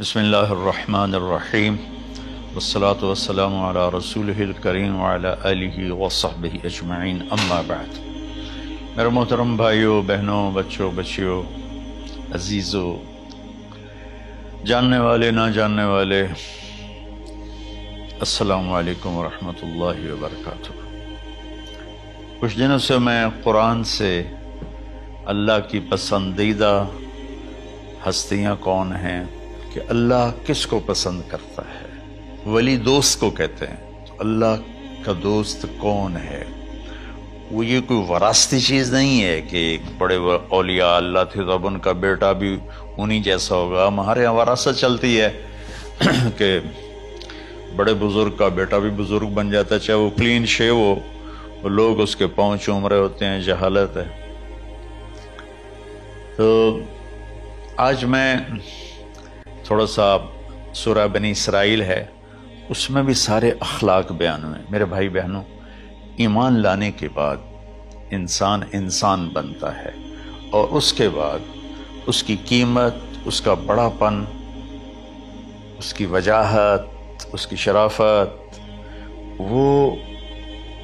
بسم اللہ الرحمن الرحیم والصلاة والسلام علی رسولہ الکریم وعلی آلہ وصحبہ اجمعین، اما بعد۔ میرے محترم بھائیوں، بہنوں، بچوں، بچیوں، عزیزوں، جاننے والے، نہ جاننے والے، السلام علیکم ورحمۃ اللہ وبرکاتہ۔ کچھ دنوں سے میں قرآن سے اللہ کی پسندیدہ ہستیاں کون ہیں، کہ اللہ کس کو پسند کرتا ہے، ولی دوست کو کہتے ہیں۔ تو اللہ کا دوست کون ہے؟ وہ یہ کوئی وراثتی چیز نہیں ہے کہ ایک بڑے اولیاء اللہ تھے تو اب ان کا بیٹا بھی انہی جیسا ہوگا۔ ہمارے یہاں وراثت چلتی ہے کہ بڑے بزرگ کا بیٹا بھی بزرگ بن جاتا ہے، چاہے وہ کلین شیو ہو، وہ لوگ اس کے پاؤں چوم رہے ہوتے ہیں، جہالت ہے۔ تو آج میں تھوڑا سا سورہ بنی اسرائیل ہے، اس میں بھی سارے اخلاق بیان ہوئے۔ میرے بھائی بہنوں، ایمان لانے کے بعد انسان بنتا ہے، اور اس کے بعد اس کی قیمت، اس کا بڑا پن، اس کی وجاہت، اس کی شرافت وہ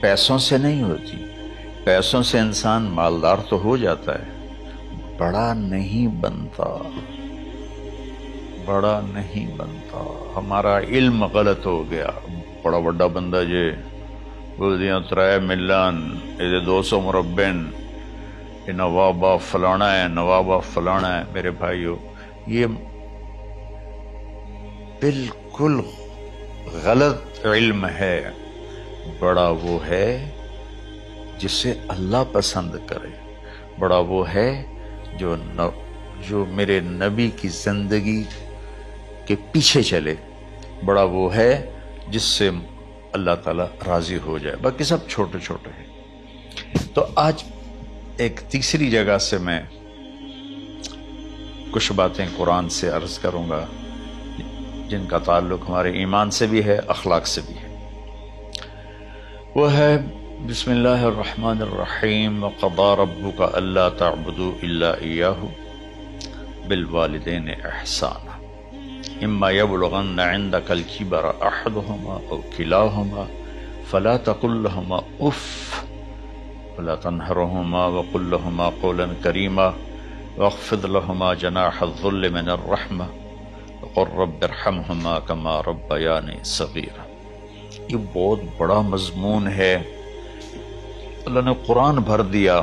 پیسوں سے نہیں ہوتی۔ پیسوں سے انسان مالدار تو ہو جاتا ہے، بڑا نہیں بنتا، بڑا نہیں بنتا۔ ہمارا علم غلط ہو گیا۔ بڑا بڑا بندہ جے بولدیاں 3 ملن یہ 200 مربن، یہ نوابہ فلانا ہے، نوابہ فلانا ہے۔ میرے بھائیو، یہ بالکل غلط علم ہے۔ بڑا وہ ہے جسے اللہ پسند کرے، بڑا وہ ہے جو میرے نبی کی زندگی کے پیچھے چلے، بڑا وہ ہے جس سے اللہ تعالیٰ راضی ہو جائے، باقی سب چھوٹے چھوٹے ہیں۔ تو آج ایک تیسری جگہ سے میں کچھ باتیں قرآن سے عرض کروں گا جن کا تعلق ہمارے ایمان سے بھی ہے، اخلاق سے بھی ہے۔ وہ ہے بسم اللہ الرحمن الرحیم، وَقَضَىٰ رَبُّكَ أَلَّا تَعْبُدُوا إِلَّا إِيَّاهُ بِالْوَالِدَيْنِ إِحْسَانًا إِمَّا يَبْلُغَنَّ عِندَكَ الْكِبَرَ أَحَدُهُمَا أَوْ كِلَاهُمَا فَلَا تَقُل لَّهُمَا أُفٍّ وَلَا تَنْهَرْهُمَا وَقُل لَّهُمَا قَوْلًا كَرِيمًا وَاخْفِضْ لَهُمَا جَنَاحَ الذُّلِّ مِنَ الرَّحْمَةِ وَقُل رَّبِّ ارْحَمْهُمَا كَمَا رَبَّيَانِي صَغِيرًا۔ یہ بہت بڑا مضمون ہے۔ اللہ نے قرآن بھر دیا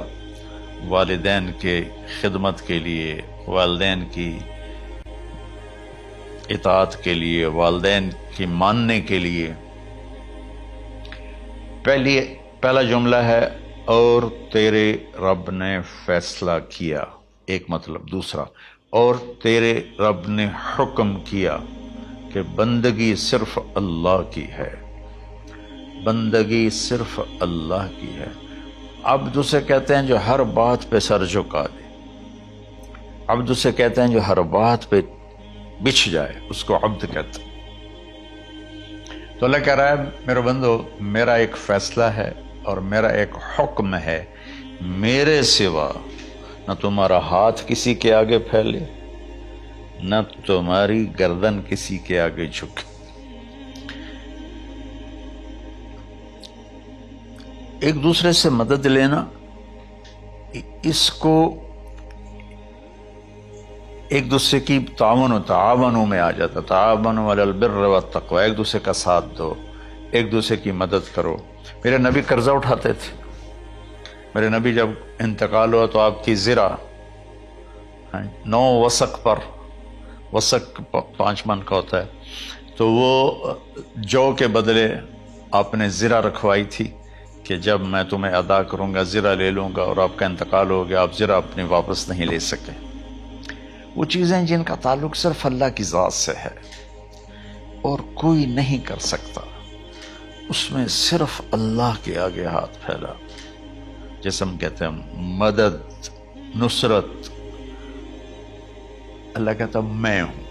والدین کے خدمت کے لیے، والدین کی اطاعت کے لیے، والدین کی ماننے کے لیے۔ پہلا جملہ ہے اور تیرے رب نے فیصلہ کیا، ایک مطلب۔ دوسرا، اور تیرے رب نے حکم کیا کہ بندگی صرف اللہ کی ہے، بندگی صرف اللہ کی ہے۔ عبد اسے کہتے ہیں جو ہر بات پہ سر جھکا دے، عبد اسے کہتے ہیں جو ہر بات پہ بچھ جائے، اس کو عبد کہتے ہیں۔ تو اللہ کہہ رہا ہے میرے بندو، میرا ایک فیصلہ ہے اور میرا ایک حکم ہے، میرے سوا نہ تمہارا ہاتھ کسی کے آگے پھیلے، نہ تمہاری گردن کسی کے آگے جھکے۔ ایک دوسرے سے مدد لینا، اس کو ایک دوسرے کی تعاونوں میں آ جاتا۔ تعاونوا علی البر والتقوی، ایک دوسرے کا ساتھ دو، ایک دوسرے کی مدد کرو۔ میرے نبی قرضہ اٹھاتے تھے۔ میرے نبی جب انتقال ہوا تو آپ کی زرہ 9 وسق پر، وسق 5 من کا ہوتا ہے، تو وہ جو کے بدلے آپ نے زرہ رکھوائی تھی کہ جب میں تمہیں ادا کروں گا زرہ لے لوں گا، اور آپ کا انتقال ہو گیا، آپ زرہ اپنی واپس نہیں لے سکے۔ وہ چیزیں جن کا تعلق صرف اللہ کی ذات سے ہے اور کوئی نہیں کر سکتا، اس میں صرف اللہ کے آگے ہاتھ پھیلا، جیسے ہم کہتے ہیں مدد، نصرت۔ اللہ کہتا میں ہوں،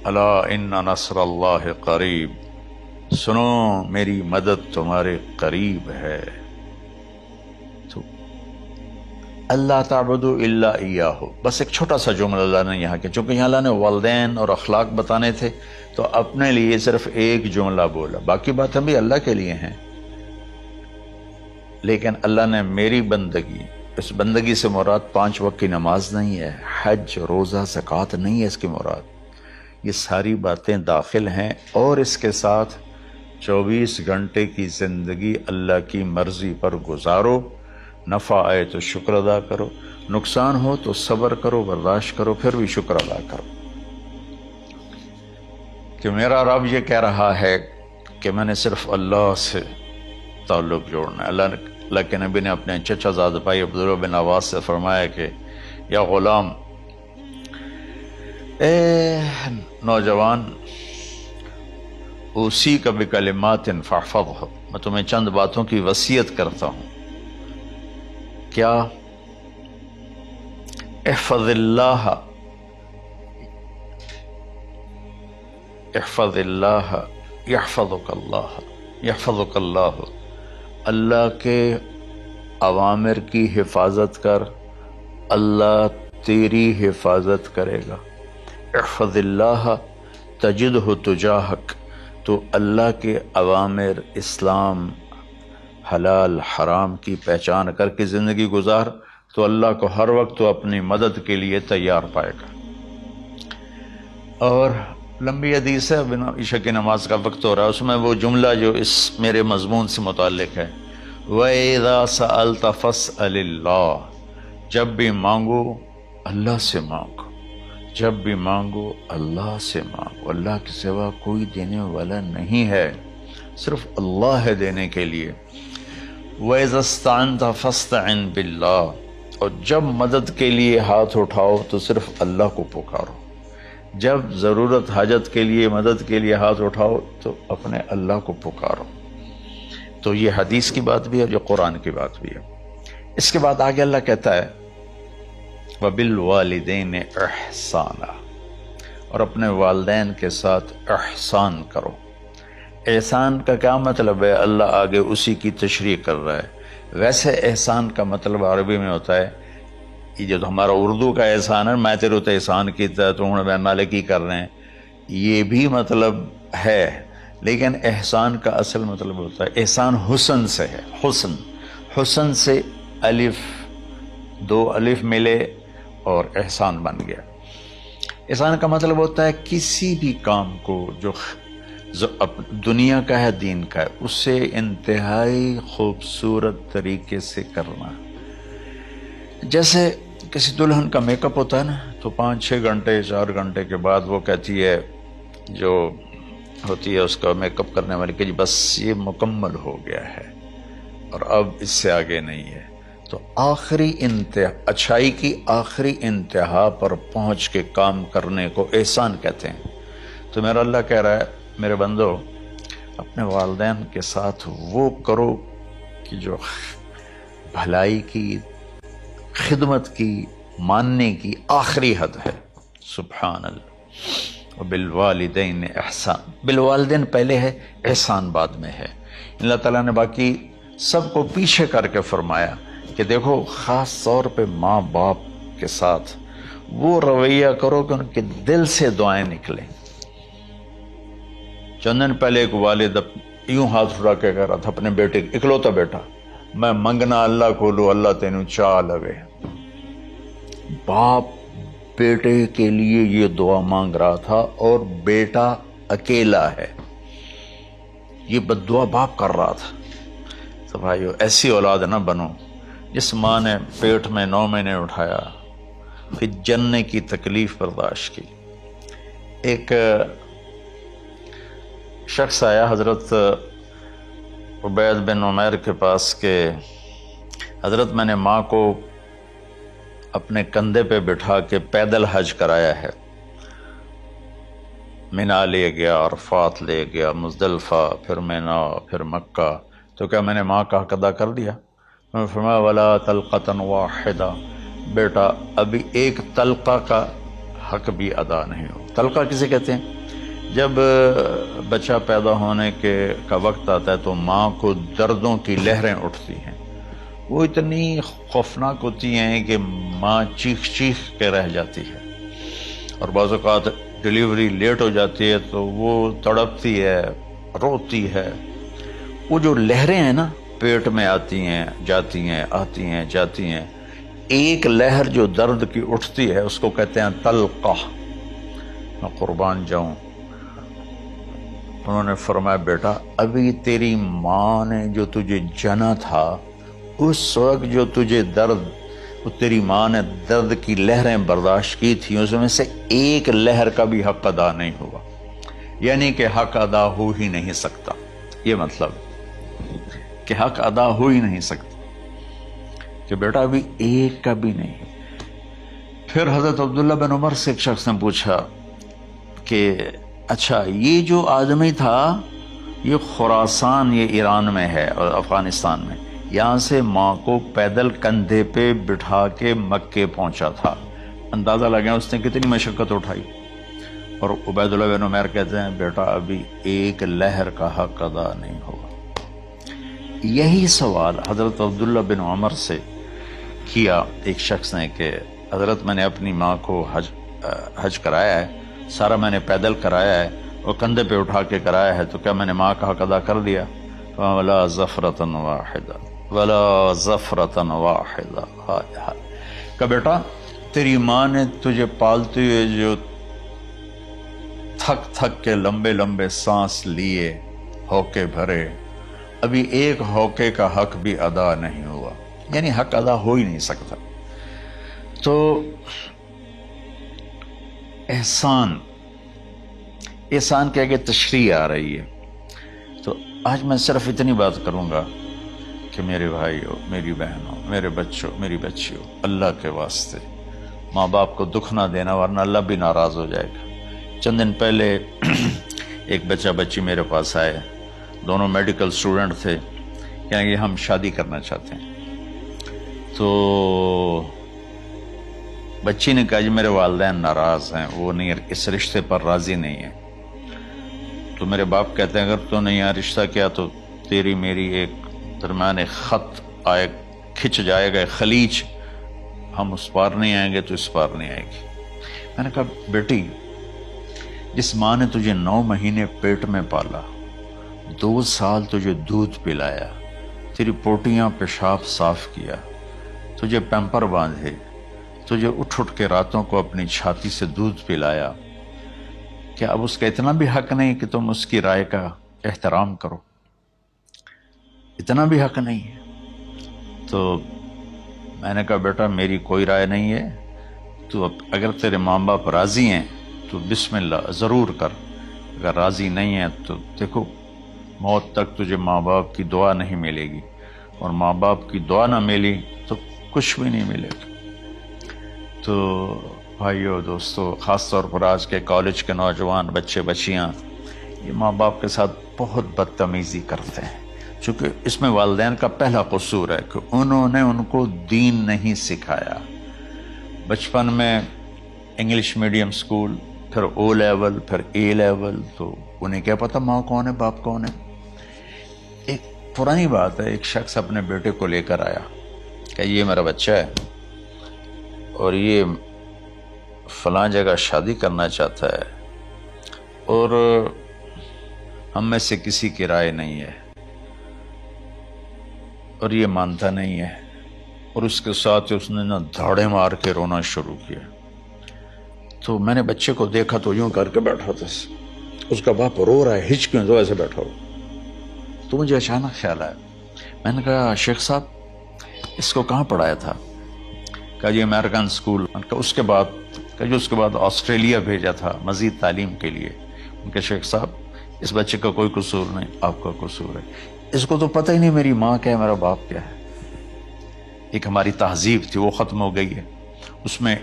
الا ان نصر اللہ قریب، سنو میری مدد تمہارے قریب ہے۔ تو اللہ تعبدوا الا ایاہ، بس ایک چھوٹا سا جملہ اللہ نے یہاں کے، چونکہ یہاں اللہ نے والدین اور اخلاق بتانے تھے تو اپنے لیے صرف ایک جملہ بولا، باقی باتیں بھی اللہ کے لیے ہیں، لیکن اللہ نے میری بندگی، اس بندگی سے مراد 5 وقت کی نماز نہیں ہے، حج، روزہ، زکوٰۃ نہیں ہے اس کی مراد، یہ ساری باتیں داخل ہیں، اور اس کے ساتھ 24 گھنٹے کی زندگی اللہ کی مرضی پر گزارو، نفع آئے تو شکر ادا کرو، نقصان ہو تو صبر کرو، برداشت کرو، پھر بھی شکر ادا کرو کہ میرا رب یہ کہہ رہا ہے کہ میں نے صرف اللہ سے تعلق جوڑنا ہے۔ اللہ کے نبی نے اپنے چچا زاد بھائی عبداللہ بن عباس سے فرمایا کہ یا غلام، اے نوجوان، اسی کا بکلمات فاحفظہ، میں تمہیں چند باتوں کی وصیت کرتا ہوں، کیا؟ احفظ اللہ، احفظ اللہ یحفظک اللہ، یحفظک اللہ، اللہ کے اوامر کی حفاظت کر، اللہ تیری حفاظت کرے گا۔ احفظ اللہ تجدہ تجاہک، تو اللہ کے اوامر، اسلام، حلال حرام کی پہچان کر کے زندگی گزار تو اللہ کو ہر وقت تو اپنی مدد کے لیے تیار پائے گا۔ اور لمبی حدیث ہے، عشاء کی نماز کا وقت ہو رہا ہے، اس میں وہ جملہ جو اس میرے مضمون سے متعلق ہے، وَإِذَا سَأَلْتَ فَاسْأَلِ اللَّهِ، جب بھی مانگو اللہ سے مانگو، جب بھی مانگو اللہ سے مانگو، اللہ کے سوا کوئی دینے والا نہیں ہے، صرف اللہ ہے دینے کے لیے۔ وَإِذَا اسْتَعَنْتَ فَاسْتَعِنْ بِاللَّهِ، اور جب مدد کے لیے ہاتھ اٹھاؤ تو صرف اللہ کو پکارو، جب ضرورت حاجت کے لیے، مدد کے لیے ہاتھ اٹھاؤ تو اپنے اللہ کو پکارو۔ تو یہ حدیث کی بات بھی ہے، جو قرآن کی بات بھی ہے۔ اس کے بعد آگے اللہ کہتا ہے وَبِالْوَالِدَيْنِ إِحْسَانًا، اور اپنے والدین کے ساتھ احسان کرو۔ احسان کا کیا مطلب ہے؟ اللہ آگے اسی کی تشریح کر رہا ہے۔ ویسے احسان کا مطلب عربی میں ہوتا ہے، یہ جو ہمارا اردو کا احسان ہے، میں تیرے تو احسان کیتا تو ہوں میں نالے کی کر رہے ہیں، یہ بھی مطلب ہے، لیکن احسان کا اصل مطلب ہوتا ہے، احسان حسن سے ہے، حسن، حسن سے الف، 2 الف ملے اور احسان بن گیا۔ احسان کا مطلب ہوتا ہے کسی بھی کام کو جو دنیا کا ہے، دین کا ہے، اسے انتہائی خوبصورت طریقے سے کرنا۔ جیسے کسی دلہن کا میک اپ ہوتا ہے نا، تو 5-6 گھنٹے 4 گھنٹے کے بعد وہ کہتی ہے، جو ہوتی ہے اس کا میک اپ کرنے والی، کہ جی بس یہ مکمل ہو گیا ہے اور اب اس سے آگے نہیں ہے۔ تو آخری انتہا، اچھائی کی آخری انتہا پر پہنچ کے کام کرنے کو احسان کہتے ہیں۔ تو میرا اللہ کہہ رہا ہے، میرے بندو، اپنے والدین کے ساتھ وہ کرو کہ جو بھلائی کی، خدمت کی، ماننے کی آخری حد ہے۔ سبحان اللہ۔ وبالوالدین احسان، بالوالدین پہلے ہے، احسان بعد میں ہے۔ اللہ تعالیٰ نے باقی سب کو پیچھے کر کے فرمایا کہ دیکھو، خاص طور پہ ماں باپ کے ساتھ وہ رویہ کرو کہ ان کے دل سے دعائیں نکلیں۔ چند دن پہلے ایک والد یوں ہاتھ اٹھا کے کہہ رہا تھا اپنے بیٹے، اکلوتا بیٹا، میں منگنا اللہ کو لو، اللہ تینوں چاہ لگے۔ باپ بیٹے کے لیے یہ دعا مانگ رہا تھا، اور بیٹا اکیلا ہے، یہ بد دعا باپ کر رہا تھا۔ تو بھائیو، ایسی اولاد نہ بنو جس ماں نے پیٹ میں 9 مہینے اٹھایا، پھر جننے کی تکلیف برداشت کی۔ ایک شخص آیا حضرت عبید بن عمیر کے پاس کہ حضرت، میں نے ماں کو اپنے کندھے پہ بٹھا کے پیدل حج کرایا ہے، مینا لے گیا، عرفات لے گیا، مزدلفہ، پھر مینا، پھر مکہ، تو کیا میں نے ماں کا حق ادا کر دیا؟ میں نے فرمایا ولا تلقۃ واحدہ، بیٹا ابھی ایک تلقہ کا حق بھی ادا نہیں ہو۔ تلقہ کسے کہتے ہیں؟ جب بچہ پیدا ہونے کا وقت آتا ہے تو ماں کو دردوں کی لہریں اٹھتی ہیں، وہ اتنی خوفناک ہوتی ہیں کہ ماں چیخ چیخ کے رہ جاتی ہے، اور بعض اوقات ڈلیوری لیٹ ہو جاتی ہے تو وہ تڑپتی ہے، روتی ہے۔ وہ جو لہریں ہیں نا پیٹ میں آتی ہیں جاتی ہیں، آتی ہیں جاتی ہیں، ایک لہر جو درد کی اٹھتی ہے اس کو کہتے ہیں طلقہ۔ میں قربان جاؤں، انہوں نے فرمایا بیٹا ابھی تیری ماں نے جو تجھے جنا تھا اس وقت جو تجھے درد، وہ تیری ماں نے درد کی لہریں برداشت کی تھی، اس میں سے ایک لہر کا بھی حق ادا نہیں ہوا، یعنی کہ حق ادا ہو ہی نہیں سکتا۔ یہ مطلب کہ حق ادا ہو ہی نہیں سکتا، کہ بیٹا ابھی ایک کا بھی نہیں۔ پھر حضرت عبداللہ بن عمر سے ایک شخص نے پوچھا کہ اچھا یہ جو آدمی تھا یہ خراسان، یہ ایران میں ہے اور افغانستان میں، یہاں سے ماں کو پیدل کندھے پہ بٹھا کے مکے پہنچا تھا، اندازہ لگا اس نے کتنی مشقت اٹھائی۔ اور عبید اللہ بن عمر کہتے ہیں بیٹا ابھی ایک لہر کا حق ادا نہیں ہوگا۔ یہی سوال حضرت عبداللہ بن عمر سے کیا ایک شخص نے کہ حضرت میں نے اپنی ماں کو حج کرایا ہے، سارا میں نے پیدل کرایا ہے اور کندھے پہ اٹھا کے کرایا ہے، تو کیا میں نے ماں کا حق ادا کر دیا؟ وَلَا زَفْرَةً وَاحِدًا وَلَا زَفْرَةً وَاحِدًا۔ کہ بیٹا تیری ماں نے تجھے پالتے ہوئے جو تھک تھک کے لمبے لمبے سانس لیے، ہوکے بھرے، ابھی ایک ہوکے کا حق بھی ادا نہیں ہوا، یعنی حق ادا ہو ہی نہیں سکتا۔ تو احسان کے آگے تشریح آ رہی ہے۔ تو آج میں صرف اتنی بات کروں گا کہ میرے بھائیوں، میری بہنوں، میرے بچوں، میری بچیوں، اللہ کے واسطے ماں باپ کو دکھ نہ دینا، ورنہ اللہ بھی ناراض ہو جائے گا۔ چند دن پہلے ایک بچہ بچی میرے پاس آئے، دونوں میڈیکل اسٹوڈنٹ تھے، کہ ہم شادی کرنا چاہتے ہیں۔ تو بچی نے کہا جی میرے والدین ناراض ہیں، وہ نہیں، اس رشتے پر راضی نہیں ہیں۔ تو میرے باپ کہتے ہیں اگر تو نہیں یہاں رشتہ کیا تو تیری میری ایک درمیان ایک خط آئے، کھچ جائے گا خلیج، ہم اس پار نہیں آئیں گے تو اس پار نہیں آئے گی۔ میں نے کہا بیٹی جس ماں نے تجھے 9 مہینے پیٹ میں پالا، 2 سال تجھے دودھ پلایا، تیری پوٹیاں پیشاب صاف کیا، تجھے پیمپر باندھے، تجھے اٹھ اٹھ کے راتوں کو اپنی چھاتی سے دودھ پلایا، کیا اب اس کا اتنا بھی حق نہیں کہ تم اس کی رائے کا احترام کرو؟ اتنا بھی حق نہیں ہے؟ تو میں نے کہا بیٹا میری کوئی رائے نہیں ہے، تو اگر تیرے ماں باپ راضی ہیں تو بسم اللہ ضرور کر، اگر راضی نہیں ہیں تو دیکھو موت تک تجھے ماں باپ کی دعا نہیں ملے گی، اور ماں باپ کی دعا نہ ملی تو کچھ بھی نہیں ملے گا۔ تو بھائیو دوستو، خاص طور پر آج کے کالج کے نوجوان بچے بچیاں یہ ماں باپ کے ساتھ بہت بدتمیزی کرتے ہیں، چونکہ اس میں والدین کا پہلا قصور ہے کہ انہوں نے ان کو دین نہیں سکھایا۔ بچپن میں انگلش میڈیم سکول، پھر او لیول، پھر اے لیول، تو انہیں کیا پتہ ماں کون ہے باپ کون ہے۔ ایک پرانی بات ہے، ایک شخص اپنے بیٹے کو لے کر آیا کہ یہ میرا بچہ ہے اور یہ فلاں جگہ شادی کرنا چاہتا ہے، اور ہم میں سے کسی کی رائے نہیں ہے، اور یہ مانتا نہیں ہے، اور اس کے ساتھ اس نے نا دھاڑے مار کے رونا شروع کیا۔ تو میں نے بچے کو دیکھا تو یوں کر کے بیٹھا تھا، اس کا باپ رو رہا ہے، ہچ کیوں تو ایسے بیٹھا ہو۔ تو مجھے اچانک خیال آیا، میں نے کہا شیخ صاحب اس کو کہاں پڑھایا تھا؟ کہا جی امریکن سکول۔ اس کے بعد آسٹریلیا بھیجا تھا مزید تعلیم کے لیے۔ ان کے شیخ صاحب اس بچے کا کوئی قصور نہیں، آپ کا قصور ہے، اس کو تو پتہ ہی نہیں میری ماں کیا ہے، میرا باپ کیا ہے۔ ایک ہماری تہذیب تھی وہ ختم ہو گئی ہے، اس میں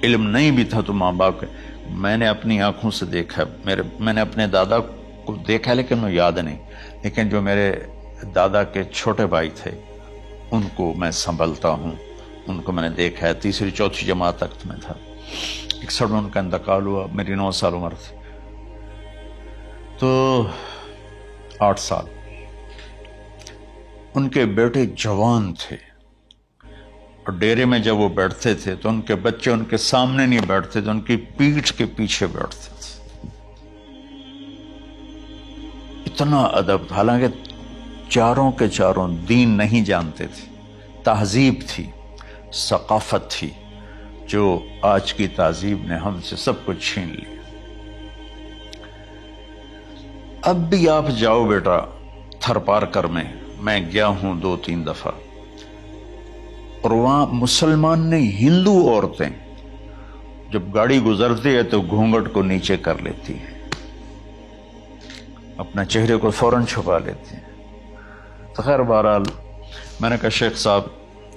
علم نہیں بھی تھا تو ماں باپ کے۔ میں نے اپنی آنکھوں سے دیکھا، میں نے اپنے دادا کو دیکھا لیکن مجھے یاد نہیں، لیکن جو میرے دادا کے چھوٹے بھائی تھے ان کو میں سنبھلتا ہوں، ان کو میں نے دیکھا ہے، 3ری 4تھی جماعت تک میں تھا۔ 61 میں ان کا انتقال ہوا، میری 9 سال عمر تھی، تو 8 سال۔ ان کے بیٹے جوان تھے، اور ڈیرے میں جب وہ بیٹھتے تھے تو ان کے بچے ان کے سامنے نہیں بیٹھتے تھے، ان کی پیٹھ کے پیچھے بیٹھتے تھے. اتنا ادب، حالانکہ چاروں کے چاروں دین نہیں جانتے تھے، تہذیب تھی، ثقافت تھی، جو آج کی تہذیب نے ہم سے سب کچھ چھین لیا. اب بھی آپ جاؤ بیٹا تھر پارکر میں گیا ہوں 2-3 دفعہ، اور وہاں مسلمان نہیں، ہندو عورتیں جب گاڑی گزرتی ہے تو گھونگھٹ کو نیچے کر لیتی ہیں، اپنا چہرے کو فوراً چھپا لیتی ہیں. تو خیر بہرحال میں نے کہا شیخ صاحب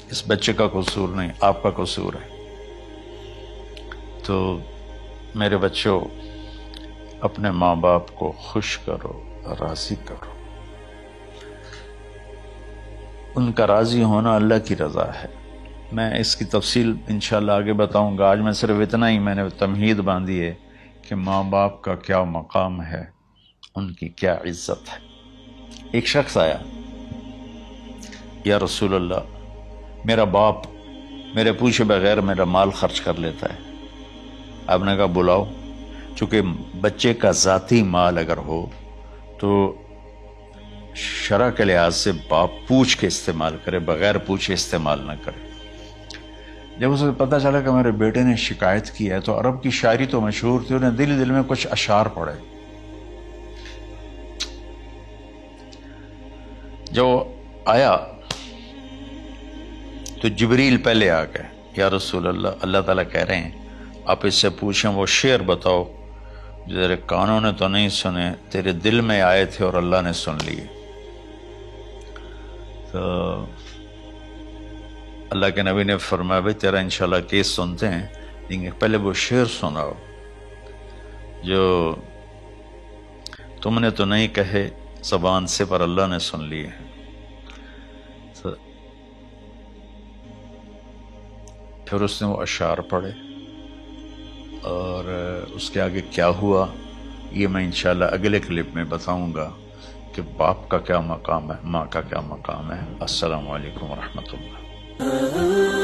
اس بچے کا قصور نہیں، آپ کا قصور ہے. تو میرے بچوں، اپنے ماں باپ کو خوش کرو، راضی کرو. ان کا راضی ہونا اللہ کی رضا ہے. میں اس کی تفصیل انشاءاللہ آگے بتاؤں گا. آج میں صرف اتنا ہی میں نے تمہید باندھی ہے کہ ماں باپ کا کیا مقام ہے، ان کی کیا عزت ہے. ایک شخص آیا، یا رسول اللہ میرا باپ میرے پوچھے بغیر میرا مال خرچ کر لیتا ہے. آپ نے کہا بلاؤ. چونکہ بچے کا ذاتی مال اگر ہو تو شرع کے لحاظ سے باپ پوچھ کے استعمال کرے، بغیر پوچھے استعمال نہ کرے. جب اسے پتہ چلا کہ میرے بیٹے نے شکایت کی ہے، تو عرب کی شاعری تو مشہور تھی، انہیں دل میں کچھ اشعار پڑھے. جو آیا تو جبریل پہلے آ گئے، یا رسول اللہ، اللہ تعالیٰ کہہ رہے ہیں آپ اس سے پوچھیں وہ شعر بتاؤ جو تیرے کانوں نے تو نہیں سنے، تیرے دل میں آئے تھے اور اللہ نے سن لیے. تو اللہ کے نبی نے فرمایا بھائی تیرا انشاءاللہ کیس سنتے ہیں، لیکن پہلے وہ شعر سناؤ جو تم نے تو نہیں کہے زبان سے پر اللہ نے سن لیے. تو پھر اس نے وہ اشعار پڑھے، اور اس کے آگے کیا ہوا یہ میں انشاءاللہ اگلے کلپ میں بتاؤں گا کہ باپ کا کیا مقام ہے، ماں کا کیا مقام ہے. السلام علیکم ورحمۃ اللہ.